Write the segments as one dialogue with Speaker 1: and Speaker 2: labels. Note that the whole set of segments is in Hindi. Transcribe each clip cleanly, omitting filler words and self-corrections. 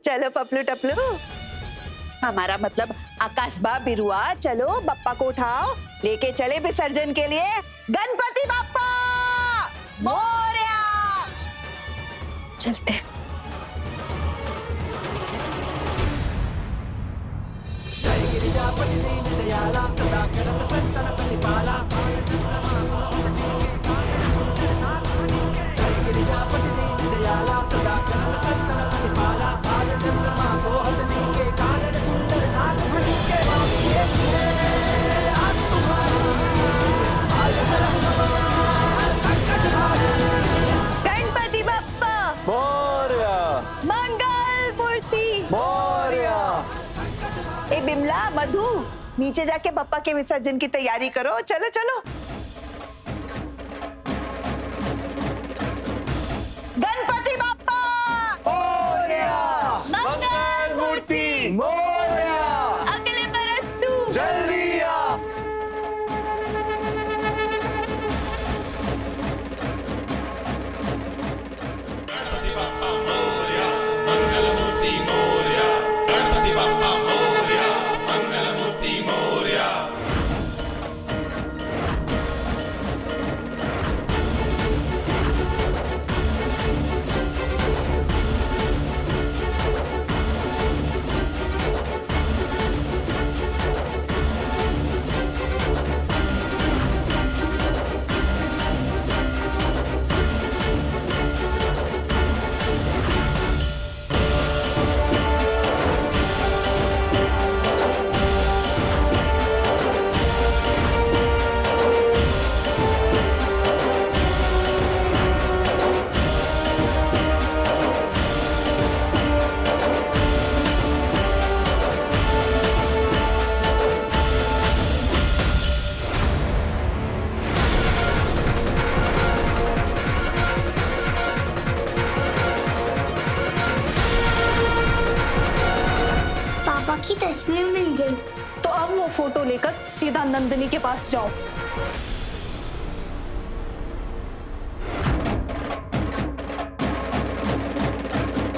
Speaker 1: चलो पपलू टपलू, हमारा मतलब आकाश बा बिरुआ, चलो बप्पा को उठाओ, लेके चले विसर्जन के लिए। गणपति बप्पा मोरया।
Speaker 2: चलते हैं।
Speaker 3: जय गिरिजापति दीन दयाला सदा करत संतन बलिपाला। जय गिरिजापति दीन दयाला सदा करत संतन बलिपाला। बाल चंद्रमा सोहत नीके कानन कुंडल नाग मणि के बाबू आज तुम्हारी आय हर संकट हारी।
Speaker 1: गणपति बप्पा
Speaker 4: मोरया
Speaker 1: मंगल मूर्ति
Speaker 4: मोरया।
Speaker 1: ए बिमला मधु, नीचे जाके बप्पा के विसर्जन की तैयारी करो। चलो चलो। गणपति बप्पा
Speaker 4: मोरया
Speaker 1: मंगल
Speaker 4: मूर्ति मोरया।
Speaker 1: अगले बरस तू
Speaker 4: जल्दी आ।
Speaker 5: गणपति बप्पा मोरया मंगल मूर्ति मोरया। गणपति बप्पा मोरया मंगल मूर्ति मोरया।
Speaker 6: पापा की तस्वीर मिल गई।
Speaker 2: तो अब वो फोटो लेकर सीधा नंदिनी के पास जाओ।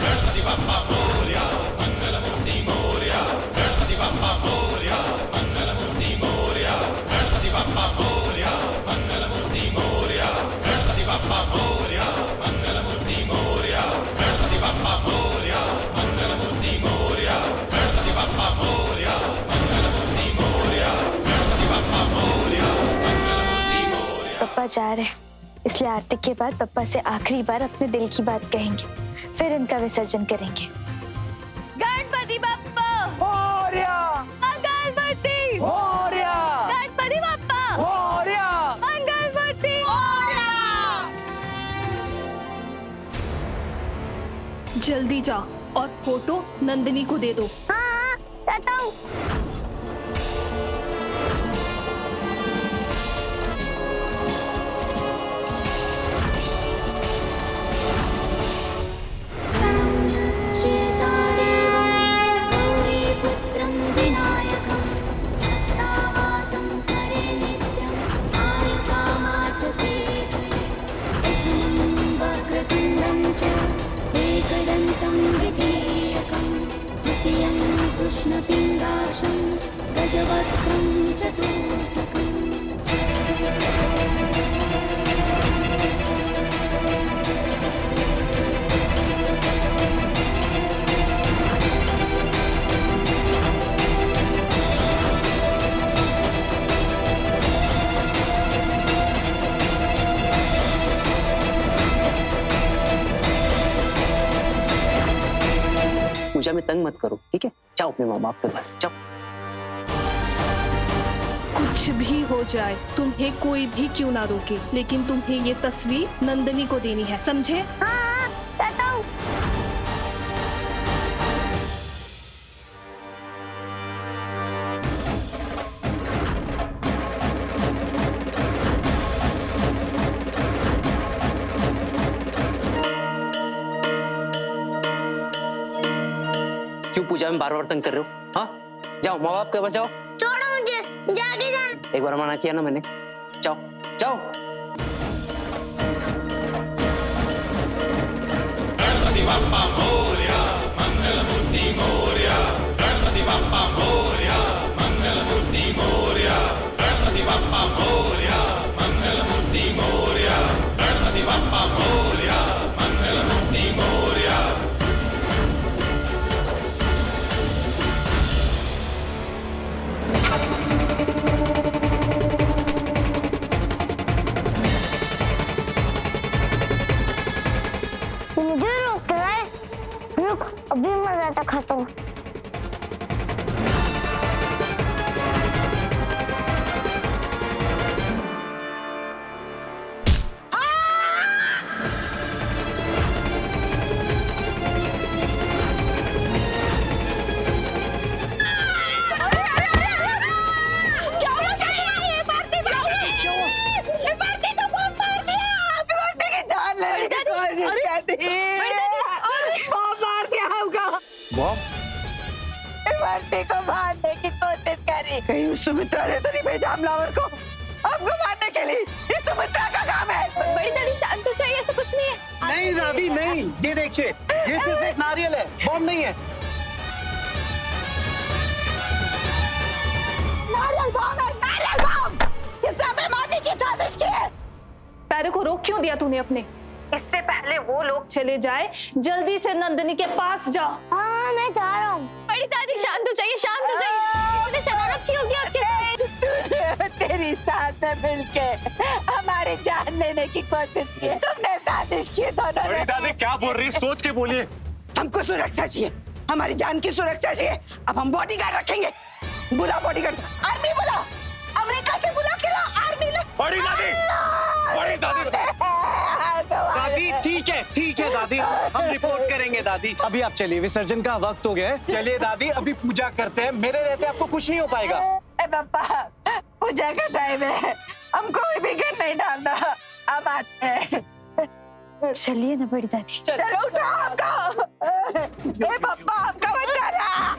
Speaker 5: गणपति बप्पा मोरया मंगल मूर्ति मोरया। गणपति बप्पा मोरया मंगल मूर्ति मोरया। गणपति बप्पा मोरया मंगल मूर्ति मोरया। गणपति बप्पा मोरया मंगल मूर्ति मोरया। गणपति बप्पा मोरया मंगल मूर्ति मोरया। गणपति बप्पा मोरया मंगल मूर्ति मोरया। गणपति बप्पा मोरया मंगल मूर्ति मोरया।
Speaker 2: पप्पा जा रहे हैं, इसलिए आरती के बाद पप्पा से आखिरी बार अपने दिल की बात कहेंगे, फिर इनका विसर्जन करेंगे।
Speaker 1: गणपति बप्पा
Speaker 4: मोरया
Speaker 1: मंगल मूर्ति
Speaker 4: मोरया
Speaker 1: गणपति बप्पा
Speaker 4: मोरया।
Speaker 1: मंगल मूर्ति
Speaker 2: जल्दी जा और फोटो नंदिनी को दे दो।
Speaker 6: हाँ, जाता हूँ।
Speaker 7: शेषादेवं गौरीपुत्रं विनायकं भक्तावासं स्मरे नित्यं आयुकामार्थसिद्धिं वक्रतुण्डं च एकदन्तं द्वितीयकं तृतीयं कृष्णपिङ्गाक्षं गजवक्त्रं चतुर्थकम्।
Speaker 8: पूजा में तंग मत करो, ठीक है? जाओ अपने माँ बाप के पास जाओ।
Speaker 2: कुछ भी हो जाए, तुम्हें कोई भी क्यों ना रोके, लेकिन तुम्हें ये तस्वीर नंदिनी को देनी है, समझे?
Speaker 6: हाँ, जाता हूँ।
Speaker 8: क्यों पूजा में बार बार तंग कर रहे हो? हाँ, जाओ माँ बाप के पास जाओ।
Speaker 6: छोड़ो मुझे, जाके जाना।
Speaker 8: एक बार मना किया ना मैंने। जाओ जाओ।
Speaker 1: क्या दी? बॉम्ब मार दिया हमको।
Speaker 9: बॉम्ब?
Speaker 1: इमरती को मारने की कोशिश करी। कहीं उस सुमित्रा ने तो नहीं भेजा हमलावर को हमको मारने के लिए? ये सुमित्रा का काम है।
Speaker 10: बड़ी दादी शांत हो जाइए, ऐसा कुछ नहीं है।
Speaker 9: नहीं दादी नहीं, ये देखिए, ये सिर्फ एक नारियल है, बॉम्ब नहीं है।
Speaker 1: नारियल बॉम्ब है, नारियल बॉम्ब। किसने हमें मारने की साजिश की है?
Speaker 2: पैरों को रोक क्यों दिया तूने अपने? इससे पहले वो लोग चले जाए, जल्दी से नंदिनी के पास जाओ।
Speaker 6: हाँ मैं जा रहा हूँ।
Speaker 10: बड़ी दादी शांत हो जाइए, शांत हो जाइए। इतने शरारत की होगी आपके साथ।
Speaker 1: तेरी साथ में मिलके हमारी जान लेने की कोशिश की। तुमने साजिश की दोनों ने।
Speaker 9: दादी क्या बोल रही है, सोच के बोलिए।
Speaker 1: हमको सुरक्षा चाहिए, हमारी जान की सुरक्षा चाहिए। अब हम बॉडीगार्ड रखेंगे। बुला बॉडीगार्ड, आर्मी बुला, अमेरिका से बुला के ला आर्मी।
Speaker 9: बड़ी दादी, बड़ी दादी, दादी ठीक है दादी, हम रिपोर्ट करेंगे दादी। अभी आप चलिए, विसर्जन का वक्त हो गया है। चलिए दादी, अभी पूजा करते हैं। मेरे रहते आपको कुछ नहीं हो पाएगा।
Speaker 1: पापा, पूजा का टाइम है, हम कोई भी घर नहीं डालना। अब आते हैं।
Speaker 10: चलिए ना बड़ी दादी।
Speaker 1: चलो उठा हमको। ए पापा, हमको बचाना।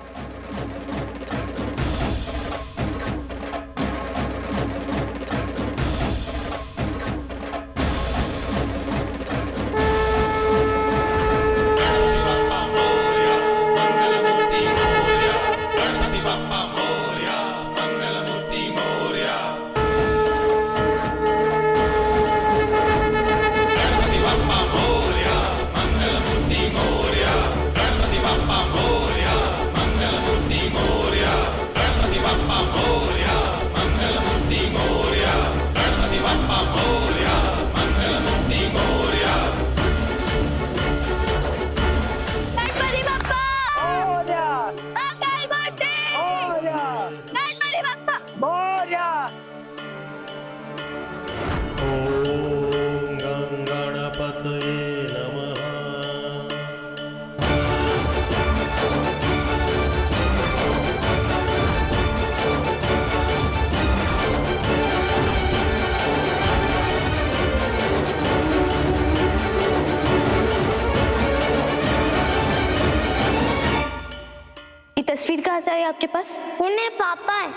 Speaker 10: तस्वीर कहाँ से आई आपके पास?
Speaker 6: ये मेरे पापा है।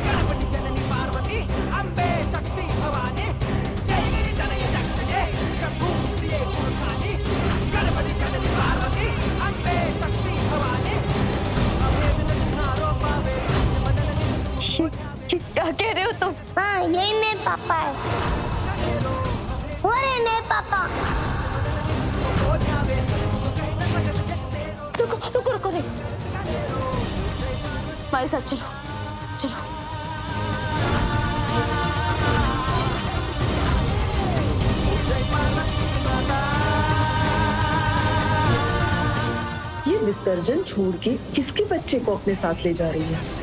Speaker 3: गणपति जननी पार्वती अम्बे शक्ति भवानी जय गिरि तनय दक्ष जय शंभु प्रिय गुणखानी गणपति जननी पार्वती अम्बे शक्ति भवानी अभेद तुम्हारो पावे
Speaker 10: क्या कह रहे हो तुम?
Speaker 6: हाँ यही मेरे पापा है। वो रहे मेरे पापा।
Speaker 10: रुको रुको रे, हमारे साथ चलो चलो।
Speaker 11: ये विसर्जन छोड़ के किसके बच्चे को अपने साथ ले जा रही है?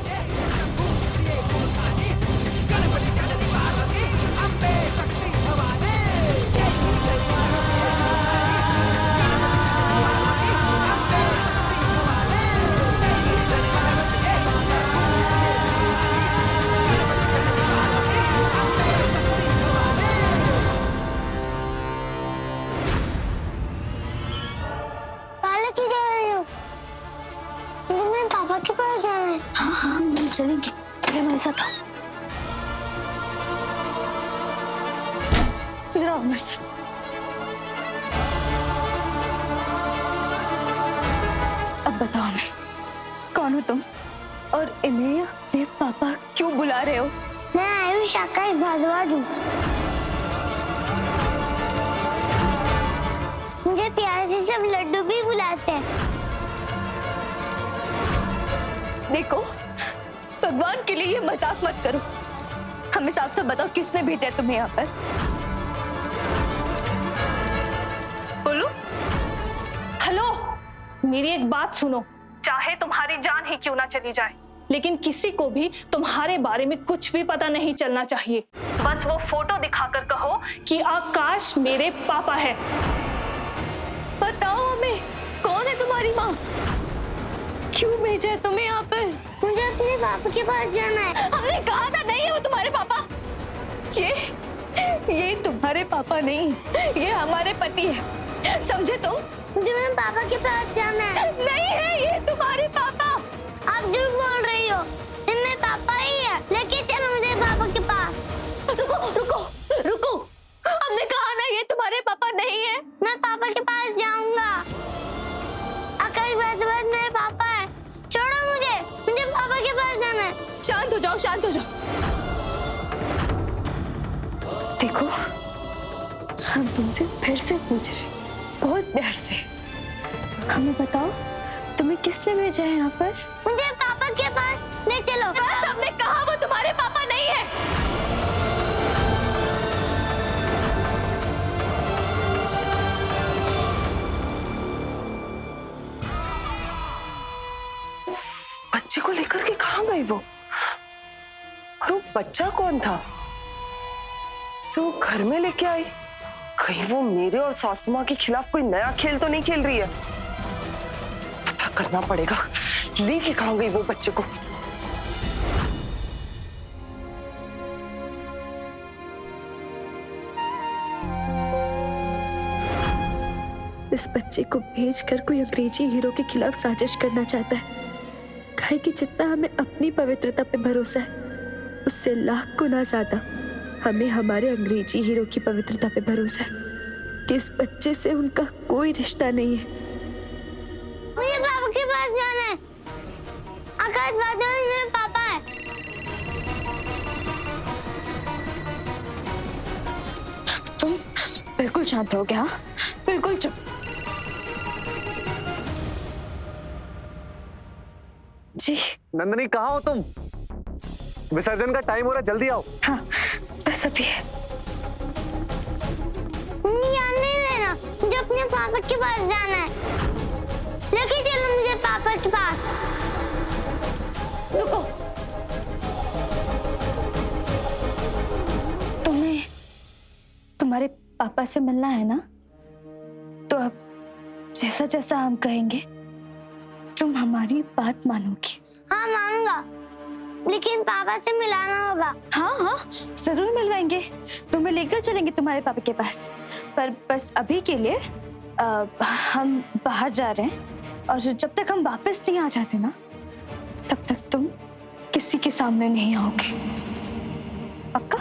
Speaker 6: पापा के पास जाना है।
Speaker 10: हाँ हाँ हम चलेंगे, हमारे साथ आओ। इधर आओ हमारे साथ। अब बताओ हमें, कौन हो तुम और इन्हें मेरे पापा क्यों बुला रहे हो?
Speaker 6: मैं आयुष आकाश भारद्वाज हूँ। मुझे प्यार से सब लड्डू भी बुलाते हैं।
Speaker 10: देखो, भगवान के लिए ये मजाक मत करो। हमें साफ साफ बताओ, किसने भेजा है तुम्हें यहाँ पर? बोलो।
Speaker 2: हेलो, मेरी एक बात सुनो। चाहे तुम्हारी जान ही क्यों ना चली जाए, लेकिन किसी को भी तुम्हारे बारे में कुछ भी पता नहीं चलना चाहिए। बस वो फोटो दिखाकर कहो कि आकाश मेरे पापा है।
Speaker 10: बताओ हमें, कौन है तुम्हारी माँ? क्यों भेजा है तुम्हें यहाँ पर?
Speaker 6: मुझे अपने पापा के पास जाना है।
Speaker 10: हमने कहा था नहीं है वो तुम्हारे पापा। ये तुम्हारे पापा नहीं, ये हमारे पति है, समझे तुम?
Speaker 6: मुझे मेरे पापा के पास जाना है।
Speaker 10: नहीं है ये तुम्हारे पापा।
Speaker 6: आप झूठ बोल रही हो, ये मेरे पापा ही है। लेके चलो मुझे पापा के पास।
Speaker 10: रुको रुको रुको, हमने कहा ना ये तुम्हारे पापा नहीं है।
Speaker 6: मैं पापा के पास जाऊंगा। आकाश भारद्वाज मेरे पापा है। छोड़ो मुझे पापा के पास जाना है।
Speaker 10: शांत हो जाओ, शांत हो जाओ। देखो, हम तुमसे फिर से पूछ रहे, बहुत प्यार से, हमें बताओ तुम्हें किसने भेजा है यहाँ पर?
Speaker 6: मुझे पापा के पास ले चलो।
Speaker 10: बस हमने कहा वो तुम्हारे पापा नहीं है।
Speaker 12: बच्चे को लेकर के कहाँ गए वो? और वो बच्चा कौन था? उसे वो घर में लेके आई? कहीं वो मेरे और सासू माँ के खिलाफ कोई नया खेल तो नहीं खेल रही है? पता करना पड़ेगा, लेके कहाँ गई वो बच्चे को?
Speaker 13: इस बच्चे को भेजकर कोई अंग्रेजी हीरो के खिलाफ साजिश करना चाहता है। काहे कि जितना हमें अपनी पवित्रता पे भरोसा है, उससे लाख गुना ज्यादा हमें हमारे अंग्रेजी हीरो की पवित्रता पे भरोसा है कि इस बच्चे से उनका कोई रिश्ता नहीं है।
Speaker 6: मुझे पापा के पास जाना है। आकाश भारद्वाज मेरे पापा है।
Speaker 10: तुम बिल्कुल शांत रहोगे? हाँ, बिल्कुल चुप। जी
Speaker 9: नंदनी, कहाँ हो तुम? विसर्जन का टाइम हो रहा है, जल्दी आओ।
Speaker 10: हाँ, बस अभी है।
Speaker 6: नहीं लेना, मुझे अपने पापा के पास जाना है। लेके चलो मुझे पापा के पास।
Speaker 10: रुको, तुम्हें तुम्हारे पापा से मिलना है ना? तो अब जैसा जैसा हम कहेंगे तुम हमारी बात मानोगी।
Speaker 6: हाँ मानूंगा, लेकिन पापा से मिलाना होगा।
Speaker 10: हाँ हाँ, जरूर मिलवाएंगे, तुम्हें लेकर चलेंगे तुम्हारे पापा के पास। पर बस अभी के लिए हम बाहर जा रहे हैं, और जब तक हम वापस नहीं आ जाते ना, तब तक तुम किसी के सामने नहीं आओगे। पक्का?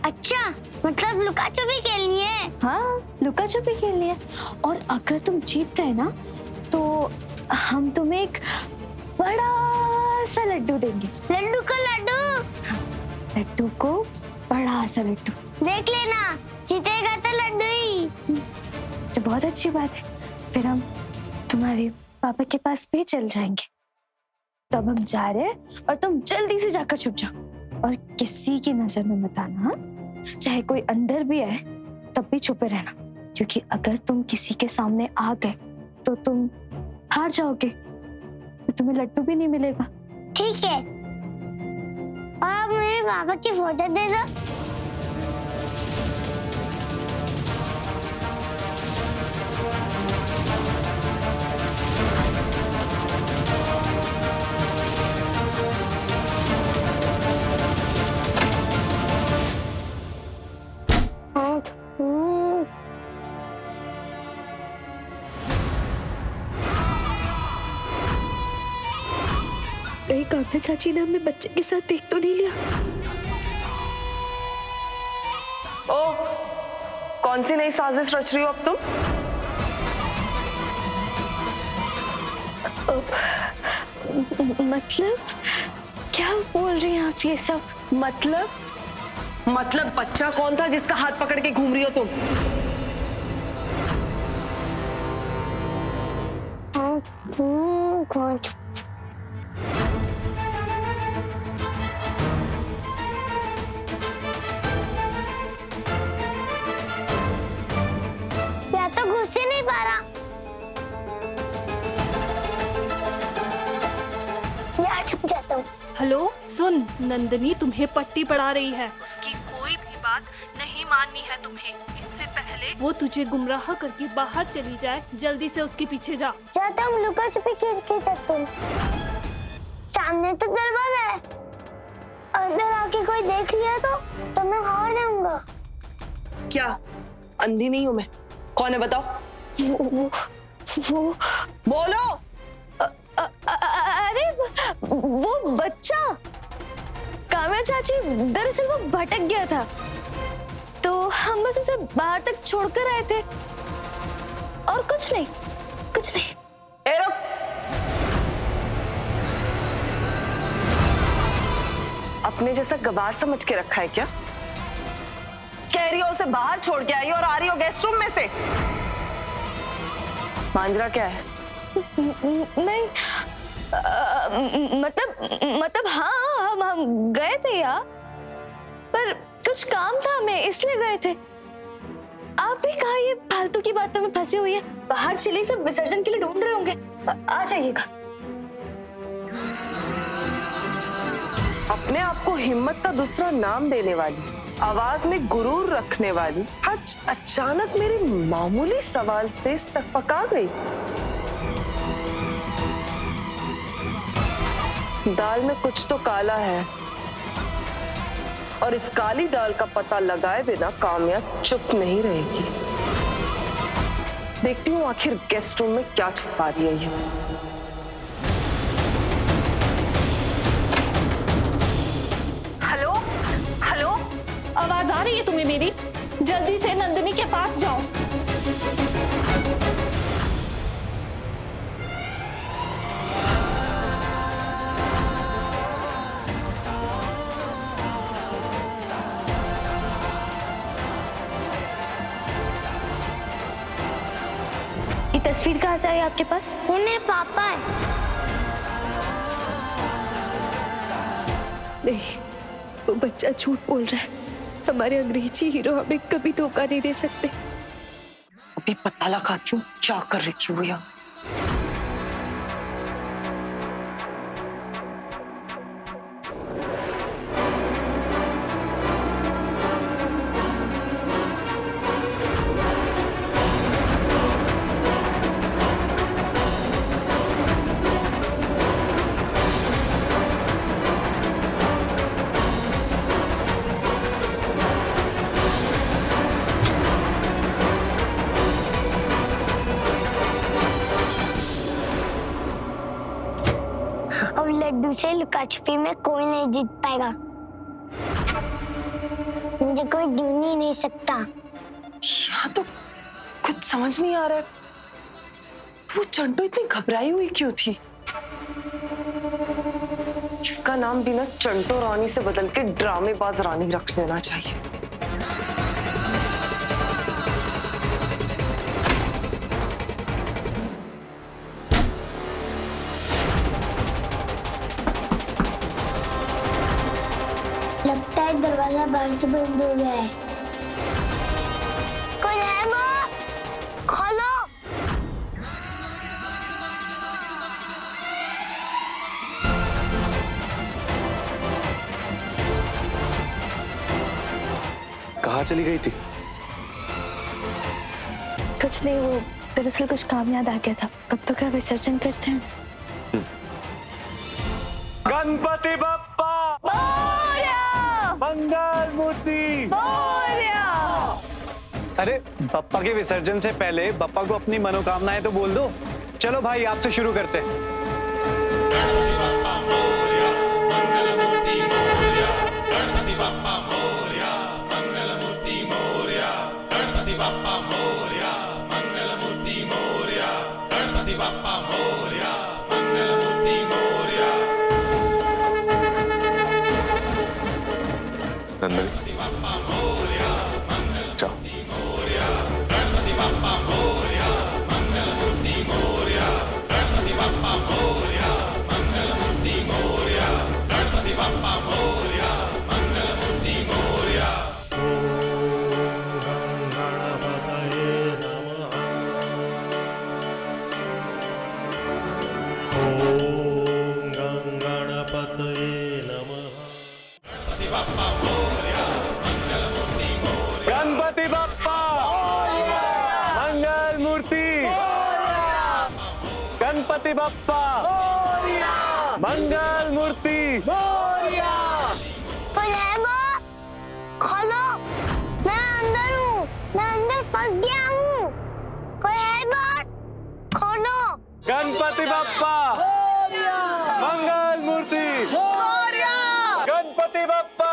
Speaker 6: अच्छा, मतलब लुका छुपी खेलनी है?
Speaker 10: हाँ, लुका छुपी खेलनी है। और अगर तुम जीत गए ना, तो हम तुम्हें एक बड़ा सा लड्डू देंगे।
Speaker 6: लड्डू को लड्डू?
Speaker 10: लड्डू को बड़ा सा लड्डू।
Speaker 6: देख लेना, जीतेगा तो लड्डू ही।
Speaker 10: तो बहुत अच्छी बात है, फिर हम तुम्हारे पापा के पास भी चल जाएंगे। तो अब हम जा रहे हैं, और तुम जल्दी से जाकर छुप जाओ, और किसी की नजर में मत आना। हाँ, चाहे कोई अंदर भी आए तब भी छुपे रहना, क्योंकि अगर तुम किसी के सामने आ गए तो तुम हार जाओगे, तो तुम्हें लड्डू भी नहीं मिलेगा।
Speaker 6: ठीक है, और अब मेरे पापा की फोटो दे दो।
Speaker 13: कहीं काका चाची ने हमें बच्चे के साथ देख तो नहीं लिया?
Speaker 12: ओ, कौन सी नई साजिश रच रही हो अब तुम?
Speaker 13: मतलब क्या बोल रही हैं आप ये सब?
Speaker 12: मतलब बच्चा कौन था जिसका हाथ पकड़ के घूम रही हो तुम?
Speaker 6: या तो घुस ही नहीं पा रहा, या छुप जाता हूँ।
Speaker 2: हेलो, सुन, नंदनी तुम्हें पट्टी पढ़ा रही है। उसकी कोई भी बात नहीं माननी है तुम्हें। इससे पहले वो तुझे गुमराह करके बाहर चली जाए, जल्दी से उसके पीछे जा।
Speaker 6: जाता हूँ, लुका छुपी खेल के जाता हूँ। सामने तो दरवाजा है, अंदर आके कोई देख लिया तो मैं हार जाऊंगा।
Speaker 12: क्या अंधी नहीं हूं मैं? कौन है बताओ?
Speaker 10: वो
Speaker 12: बोलो।
Speaker 10: अरे वो बच्चा, काम्या चाची, दरअसल वो भटक गया था तो हम बस उसे बाहर तक छोड़कर आए थे और कुछ नहीं, कुछ नहीं।
Speaker 12: ए रुक! अपने जैसा गवार समझ के रखा है क्या? कह रही हो उसे बाहर छोड़ के आई और आ रही हो गेस्ट रूम में से। मांजरा क्या है?
Speaker 10: नहीं मतलब हाँ, हम गए थे यार, पर कुछ काम था हमें इसलिए गए थे। आप भी कहा ये फालतू की बातों में फंसी हुई है, बाहर चली सब विसर्जन के लिए ढूंढ रहे होंगे, आ जाइएगा।
Speaker 12: अपने आप को हिम्मत का दूसरा नाम देने वाली, आवाज में गुरूर रखने वाली, आज अचानक मेरे मामूली सवाल से सकपका गई। दाल में कुछ तो काला है और इस काली दाल का पता लगाए बिना काम्या चुप नहीं रहेगी। देखती हूँ आखिर गेस्ट रूम में क्या छुपा रही है ये।
Speaker 2: हेलो हेलो, आवाज आ रही है तुम्हें मेरी? जल्दी से नंदिनी के पास जाओ।
Speaker 10: ये तस्वीर कहाँ से आई आपके पास?
Speaker 6: उन्हें पापा है।
Speaker 13: नहीं, वो बच्चा झूठ बोल रहा है। हमारे अंग्रेजी हीरो हमें कभी धोखा नहीं दे सकते।
Speaker 12: अभी पता लगाती हूँ क्या कर रही थी वो यहाँ।
Speaker 6: अब लड्डू से लुका छुपी में कोई नहीं जीत पाएगा, मुझे कोई ढूंढ ही नहीं सकता।
Speaker 12: यहाँ तो कुछ समझ नहीं आ रहा है, वो चंटो इतनी घबराई हुई क्यों थी? इसका नाम भी ना चंटो रानी से बदल के ड्रामेबाज रानी रख देना चाहिए।
Speaker 6: लगता है दरवाजा बाहर से बंद हो गया है। कौन है वो? खोलो।
Speaker 9: कहाँ चली गई थी?
Speaker 10: कुछ नहीं, वो दरअसल कुछ काम याद आ गया था। कब तक का विसर्जन करते हैं?
Speaker 9: गणपति बप्पा मंगल मूर्ति। अरे बप्पा के विसर्जन से पहले बप्पा को अपनी मनोकामनाएं तो बोल दो। चलो भाई, आप तो शुरू करते हैं।
Speaker 5: गणपति बप्पा मोरया, मंगल मूर्ति मोरया, गणपति बप्पा मोरया, मंगल मूर्ति मोरया, गणपति बप्पा मोरया, मंगल मूर्ति मोरया, गणपति बप्पा मोरया, मंगल मूर्ति मोरया।
Speaker 9: नंदनी, जाओ।
Speaker 5: गणपति बप्पा मोरया, मंगल मूर्ति मोरया, गणपति बप्पा मोरया, मंगल मूर्ति मोरया, गणपति बप्पा मोरया, मंगल मूर्ति मोरया। ओम गणपतये नमः। ओम गणपतये नमः। गणपति बप्पा मोरया, मंगल मूर्ति मोरया।
Speaker 9: गणपति बप्पा मंगल मूर्ति, गणपति बप्पा मंगल मूर्ति
Speaker 6: कोई है वो? खोलो, मैं अंदर हूँ, मैं अंदर फंस गया हूँ। कोई है बाहर? खोलो।
Speaker 9: गणपति बप्पा मंगल मूर्ति गणपति बप्पा।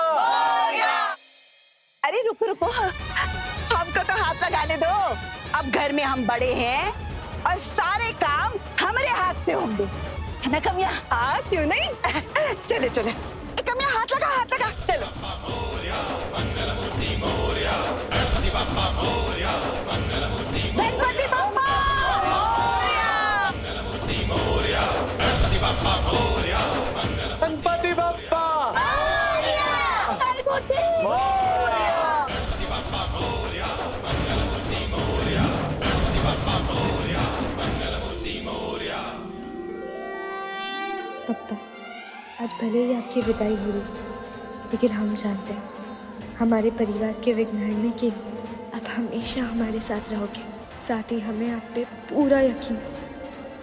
Speaker 1: अरे रुको रुको, हमको तो हाथ लगाने दो। अब घर में हम बड़े हैं और सारे काम हमारे हाथ से होंगे, है ना कमिया? हाँ क्यों नहीं? चले चले कमिया, हाथ लगा चलो। गणपति बप्पा
Speaker 9: गणपति बप्पा
Speaker 13: पप्पा, आज भले ही आपकी विदाई हो रही, लेकिन हम जानते हैं हमारे परिवार के विघ्न हरने के लिए आप हमेशा हमारे साथ रहोगे। साथ ही हमें आप पे पूरा यकीन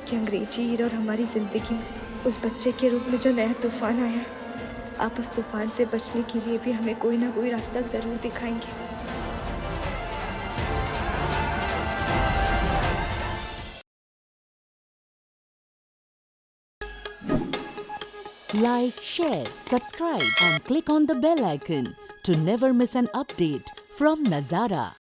Speaker 13: कि अंग्रेजी हीरो और हमारी जिंदगी में उस बच्चे के रूप में जो नया तूफान आया है, आप उस तूफान से बचने के लिए भी हमें कोई ना कोई रास्ता जरूर दिखाएंगे।
Speaker 14: Like, share, subscribe and click on the bell icon to never miss an update from Nazara.